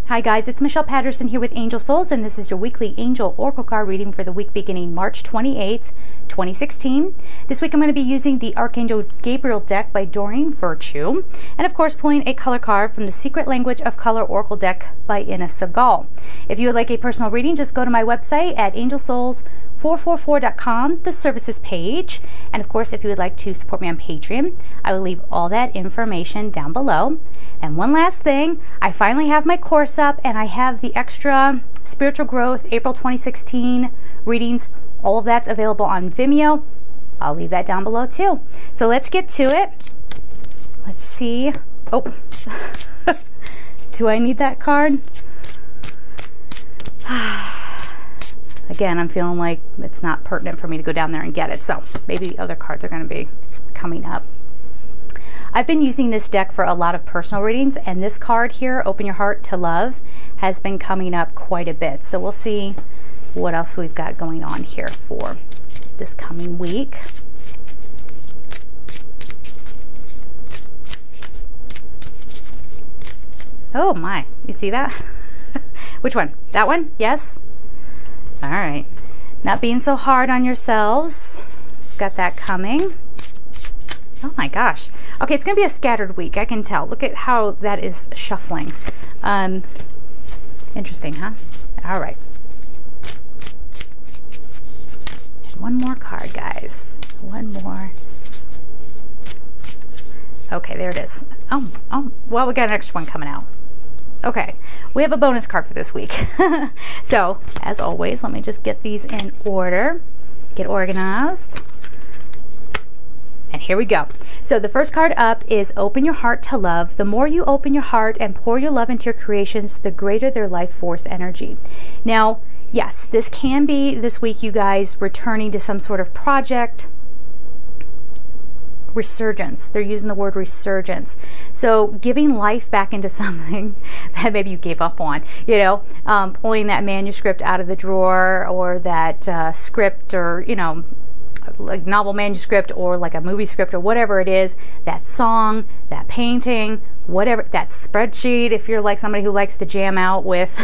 Hi guys, it's Michelle Patterson here with Angel Souls, and this is your weekly Angel Oracle card reading for the week beginning March 28th, 2016. This week I'm going to be using the Archangel Gabriel deck by Doreen Virtue, and of course pulling a color card from the Secret Language of Color Oracle deck by Ina Segal. If you would like a personal reading, just go to my website at angelsouls444.com, the services page. And of course, if you would like to support me on Patreon, I will leave all that information down below. And one last thing, I finally have my course up, and I have the extra Spiritual Growth April 2016 readings. All of that's available on Vimeo. I'll leave that down below too. So let's get to it. Let's see. Oh, do I need that card? Again, I'm feeling like it's not pertinent for me to go down there and get it. So maybe other cards are going to be coming up. I've been using this deck for a lot of personal readings, and this card here, Open Your Heart to Love, has been coming up quite a bit. So we'll see what else we've got going on here for this coming week. Oh my, you see that? Which one? That one? Yes? All right. Not being so hard on yourselves. Got that coming. Oh my gosh. Okay, it's going to be a scattered week. I can tell. Look at how that is shuffling. Interesting, huh? All right. And one more card, guys. One more. Okay, there it is. Oh, well, we got an extra one coming out. Okay, we have a bonus card for this week. So, as always, let me just get these in order. Get organized. And here we go. So the first card up is Open Your Heart to Love. The more you open your heart and pour your love into your creations, the greater their life force energy. Now, yes, this can be this week, you guys, returning to some sort of project. Resurgence. They're using the word resurgence. So giving life back into something that maybe you gave up on, you know, pulling that manuscript out of the drawer, or that script, or, you know, like novel manuscript, or like a movie script, or whatever it is, that song, that painting, whatever, that spreadsheet, if you're like somebody who likes to jam out with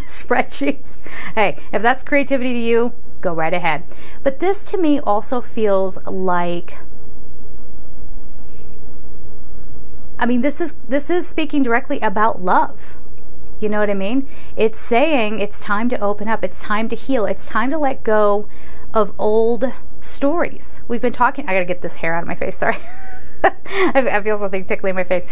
spreadsheets. Hey, if that's creativity to you, go right ahead. But this to me also feels like, I mean, this is speaking directly about love. You know what I mean? It's saying it's time to open up. It's time to heal. It's time to let go of old stories. We've been talking, I gotta get this hair out of my face, sorry. I feel something tickling my face.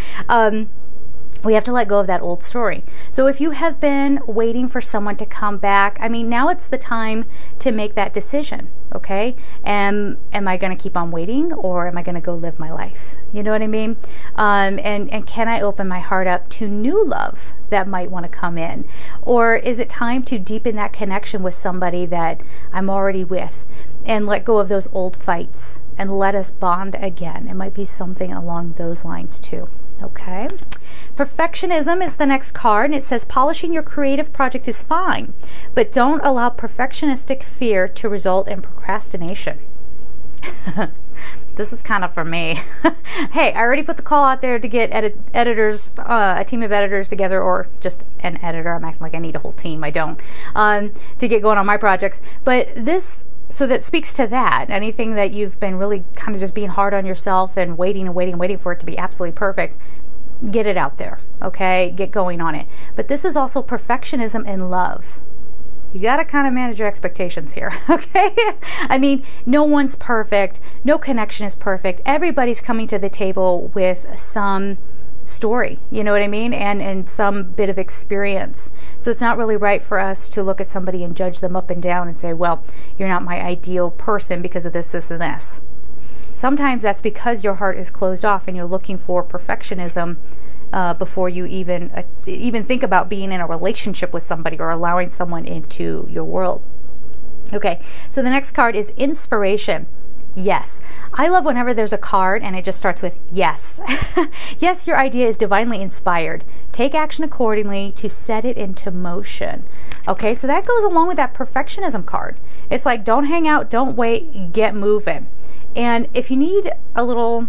We have to let go of that old story. So if you have been waiting for someone to come back, I mean, now it's the time to make that decision, okay? Am I going to keep on waiting, or am I going to go live my life? You know what I mean? And can I open my heart up to new love that might want to come in? Or is it time to deepen that connection with somebody that I'm already with, and let go of those old fights and let us bond again? It might be something along those lines too, okay? Perfectionism is the next card, and it says polishing your creative project is fine, but don't allow perfectionistic fear to result in procrastination. This is kind of for me. Hey, I already put the call out there to get editors, a team of editors together, or just an editor. I'm acting like I need a whole team. I don't. To get going on my projects. But this, so that speaks to that. Anything that you've been really kind of just being hard on yourself and waiting for it to be absolutely perfect, get it out there, okay? Get going on it. But this is also perfectionism in love. You got to kind of manage your expectations here, okay? I mean, no one's perfect. No connection is perfect. Everybody's coming to the table with some story, you know what I mean? And some bit of experience. So it's not really right for us to look at somebody and judge them up and down and say, well, you're not my ideal person because of this, this, and this. Sometimes that's because your heart is closed off and you're looking for perfectionism before you even think about being in a relationship with somebody or allowing someone into your world. Okay, so the next card is inspiration. Yes. I love whenever there's a card and it just starts with yes. Yes, your idea is divinely inspired. Take action accordingly to set it into motion. Okay, so that goes along with that perfectionism card. It's like, don't hang out, don't wait, get moving. And if you need a little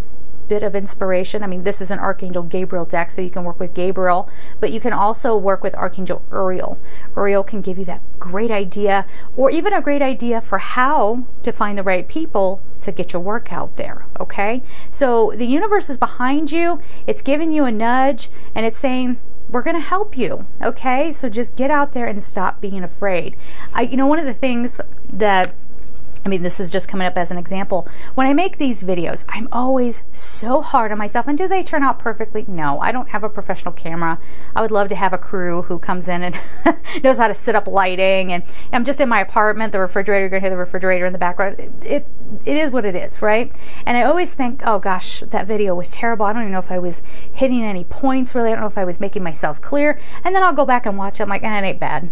bit of inspiration. I mean, this is an Archangel Gabriel deck, so you can work with Gabriel, but you can also work with Archangel Uriel. Uriel can give you that great idea, or even a great idea for how to find the right people to get your work out there, okay? So the universe is behind you. It's giving you a nudge, and it's saying, we're going to help you, okay? So just get out there and stop being afraid. One of the things that, this is just coming up as an example. When I make these videos, I'm always so hard on myself. And do they turn out perfectly? No, I don't have a professional camera. I would love to have a crew who comes in and knows how to set up lighting. And I'm just in my apartment, the refrigerator, you're going to hear the refrigerator in the background. It is what it is, right? And I always think, oh gosh, that video was terrible. I don't even know if I was hitting any points, really. I don't know if I was making myself clear. And then I'll go back and watch it. I'm like, it ain't bad.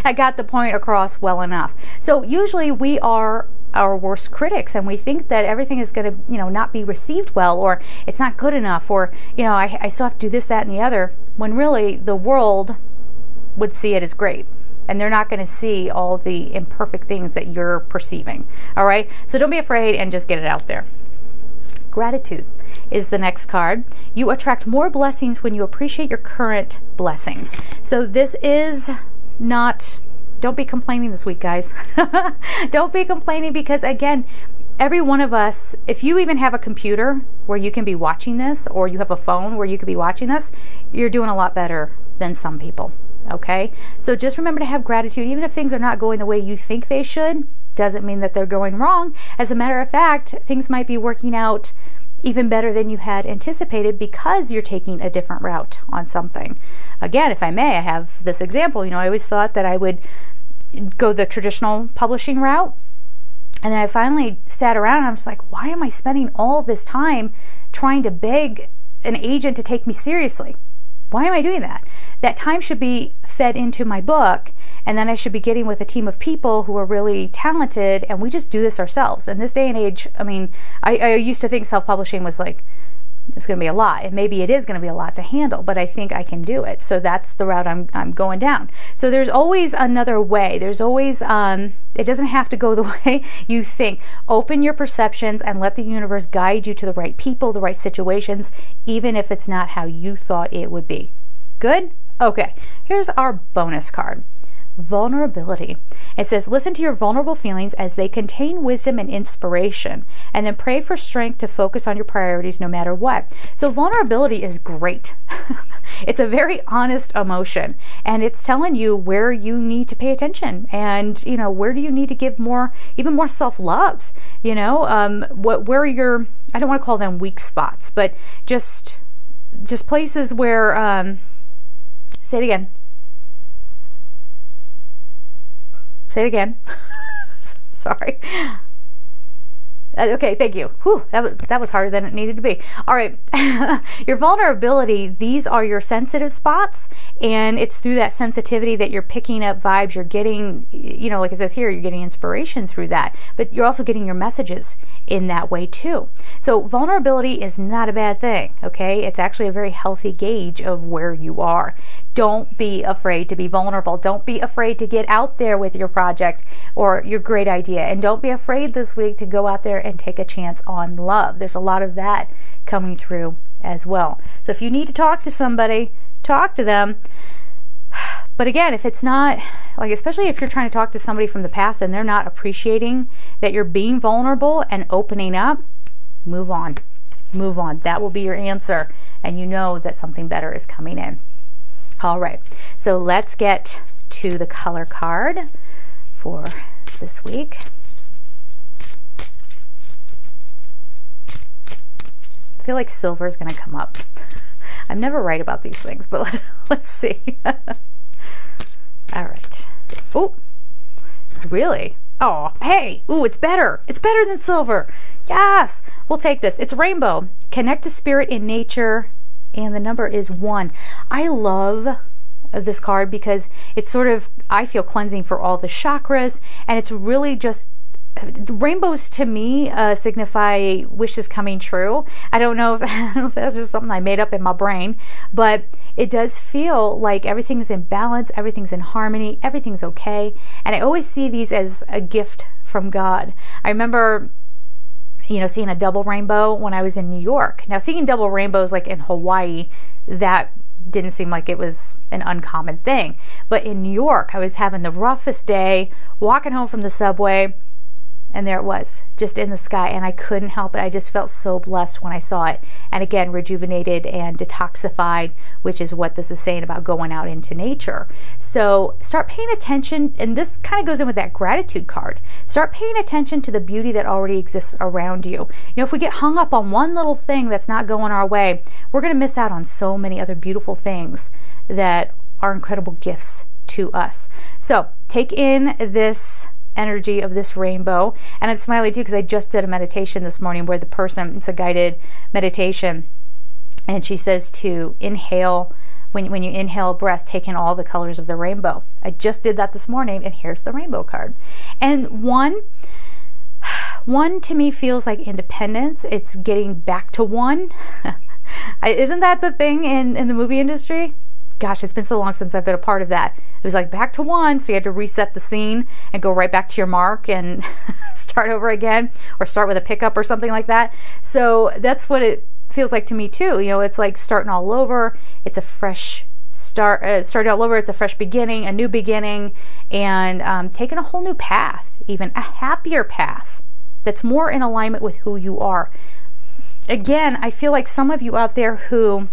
I got the point across well enough. So usually we are our worst critics, and we think that everything is going to, not be received well, or it's not good enough, or, I still have to do this, that, and the other, when really the world would see it as great. And they're not going to see all the imperfect things that you're perceiving. All right? So don't be afraid and just get it out there. Gratitude is the next card. You attract more blessings when you appreciate your current blessings. So this is not, don't be complaining this week, guys. Don't be complaining, because again, every one of us, if you even have a computer where you can be watching this, or you have a phone where you could be watching this, you're doing a lot better than some people. Okay? So just remember to have gratitude. Even if things are not going the way you think they should, doesn't mean that they're going wrong. As a matter of fact, things might be working out even better than you had anticipated because you're taking a different route on something. Again, if I may, I have this example. I always thought that I would go the traditional publishing route. And then I finally sat around and I was like, why am I spending all this time trying to beg an agent to take me seriously? Why am I doing that? That time should be fed into my book, and then I should be getting with a team of people who are really talented, and we just do this ourselves. In this day and age, I used to think self-publishing was like, it's going to be a lot, and maybe it is going to be a lot to handle, but I think I can do it. So that's the route I'm going down. So there's always another way. There's always, it doesn't have to go the way you think. Open your perceptions and let the universe guide you to the right people, the right situations, even if it's not how you thought it would be. Good? Okay, here's our bonus card. Vulnerability. It says, listen to your vulnerable feelings as they contain wisdom and inspiration, and then pray for strength to focus on your priorities no matter what. So vulnerability is great. It's a very honest emotion, and it's telling you where you need to pay attention, and where do you need to give more, even more self-love. Where your, I don't want to call them weak spots, but just places where say it again. Say it again. Sorry. Okay, thank you. Whew, that was harder than it needed to be. All right. Your vulnerability, these are your sensitive spots, and it's through that sensitivity that you're picking up vibes. You're getting, like it says here, you're getting inspiration through that, but you're also getting your messages in that way too. So vulnerability is not a bad thing, okay? It's actually a very healthy gauge of where you are. Don't be afraid to be vulnerable. Don't be afraid to get out there with your project or your great idea. And don't be afraid this week to go out there and take a chance on love. There's a lot of that coming through as well. So if you need to talk to somebody, talk to them. But again, if it's not, like, especially if you're trying to talk to somebody from the past and they're not appreciating that you're being vulnerable and opening up, move on. Move on. That will be your answer. And you know that something better is coming in. All right, so let's get to the color card for this week. I feel like silver is going to come up. I'm never right about these things, but let's see. All right. Oh, really? Oh, hey. Ooh, it's better. It's better than silver. Yes, we'll take this. It's rainbow. Connect to spirit in nature. And the number is 1. I love this card because it's sort of, I feel, cleansing for all the chakras, and it's really just, rainbows to me signify wishes coming true. I don't know if that's just something I made up in my brain, but it does feel like everything's in balance, everything's in harmony, everything's okay, and I always see these as a gift from God. I remember seeing a double rainbow when I was in New York. Now, seeing double rainbows like in Hawaii, that didn't seem like it was an uncommon thing. But in New York, I was having the roughest day, walking home from the subway, and there it was, just in the sky, and I couldn't help it. I just felt so blessed when I saw it. And again, rejuvenated and detoxified, which is what this is saying about going out into nature. So start paying attention, and this kind of goes in with that gratitude card. Start paying attention to the beauty that already exists around you. If we get hung up on one little thing that's not going our way, we're going to miss out on so many other beautiful things that are incredible gifts to us. So take in this energy of this rainbow. And I'm smiling too because I just did a meditation this morning where the person, it's a guided meditation, and she says to inhale, when you inhale breath, take in all the colors of the rainbow. I just did that this morning, and here's the rainbow card. And one to me feels like independence. It's getting back to one. Isn't that the thing in the movie industry? Gosh, it's been so long since I've been a part of that. It was like back to one, so you had to reset the scene and go right back to your mark and start over again, or start with a pickup or something like that. So that's what it feels like to me too. It's like starting all over. It's a fresh start, starting all over. It's a fresh beginning, a new beginning, and taking a whole new path, even a happier path that's more in alignment with who you are. Again, I feel like some of you out there who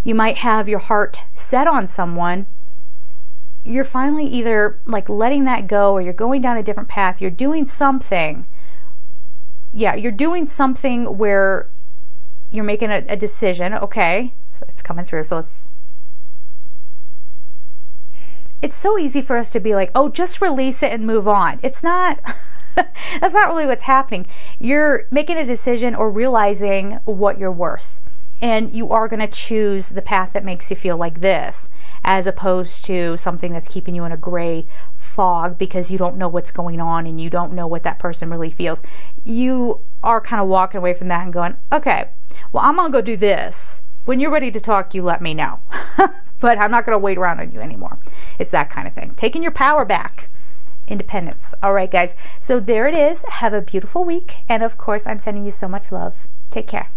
you might have your heart set on someone, you're finally either like letting that go, or you're going down a different path. You're doing something. Yeah, you're doing something where you're making a decision. Okay, so it's coming through. So it's so easy for us to be like, oh, just release it and move on. It's not. That's not really what's happening. You're making a decision or realizing what you're worth. And you are going to choose the path that makes you feel like this, as opposed to something that's keeping you in a gray fog because you don't know what's going on and you don't know what that person really feels. You are kind of walking away from that and going, okay, well, I'm going to go do this. When you're ready to talk, you let me know. But I'm not going to wait around on you anymore. It's that kind of thing. Taking your power back. Independence. All right, guys. So there it is. Have a beautiful week. And of course, I'm sending you so much love. Take care.